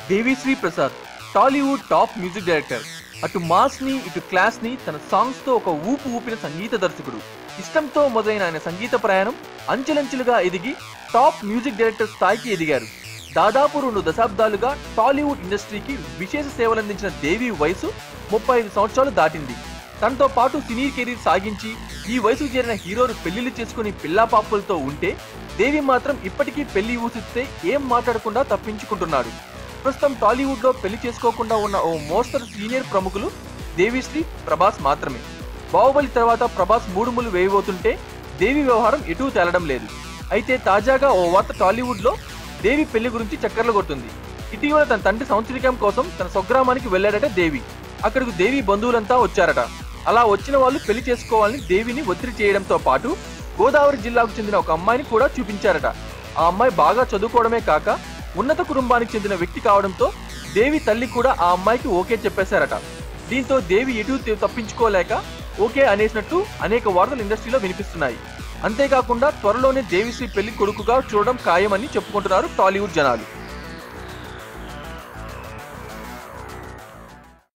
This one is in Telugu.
Devi Sri Prasad Tollywood top music director. అటు మాస్ ని ఇటు క్లాస్ ని తన సాంగ్స్ తో ఒక ఊపు ఊపిన సంగీత దర్శకుడు. ఇష్టంతో మొదలైన ఆయన సంగీత ప్రయాణం అంచెలంచెలుగా ఎదిగి టాప్ మ్యూజిక్ డైరెక్టర్ స్థాయికి ఎదిగారు. దాదాపు 2 దశాబ్దాలుగా టాలీవుడ్ ఇండస్ట్రీకి విశేష సేవలందించిన దేవి వయసు 35 సంవత్సరాలు దాటింది. తనతో పాటు సినీ కెరీర్ సాగించి ఈ వయసుకు చేరిన హీరోలు పెళ్లిళ్లు చేసుకుని పిల్లా పాపలతో ఉంటే దేవి మాత్రం ఇప్పటికీ పెళ్లి ఊసిస్తే ఏం మాట్లాడకుండా తప్పించుకుంటున్నాడు. ప్రస్తుతం టాలీవుడ్ లో పెళ్లి చేసుకోకుండా ఉన్న ఓ మోస్తరు సీనియర్ ప్రముఖులు దేవిశ్రీ, ప్రభాస్ మాత్రమే. బాహుబలి తర్వాత ప్రభాస్ 3 ముళ్ళు వేయబోతుంటే దేవి వ్యవహారం ఎటూ తేలడం లేదు. అయితే తాజాగా ఓ వార్త టాలీవుడ్ లో దేవి పెళ్లి గురించి చక్కర్లు కొడుతుంది. ఇటీవల తన తండ్రి సంవత్సరికం కోసం తన స్వగ్రామానికి వెళ్లాడట దేవి. అక్కడకు దేవి బంధువులంతా వచ్చారట. అలా వచ్చిన వాళ్ళు పెళ్లి చేసుకోవాలని దేవిని ఒత్తిడి చేయడంతో పాటు గోదావరి జిల్లాకు చెందిన ఒక అమ్మాయిని కూడా చూపించారట. ఆ అమ్మాయి బాగా చదువుకోవడమే కాక ఉన్నత కుటుంబానికి చెందిన వ్యక్తి కావడంతో దేవి తల్లి కూడా ఆ అమ్మాయికి ఓకే చెప్పేశారట. దీంతో దేవి ఎటు తప్పించుకోలేక ఓకే అనేసినట్టు అనేక వార్తలు ఇండస్ట్రీలో వినిపిస్తున్నాయి. అంతేకాకుండా త్వరలోనే దేవిశ్రీ పెళ్లి కొడుకుగా చూడడం ఖాయమని చెప్పుకుంటున్నారు టాలీవుడ్ జనాలు.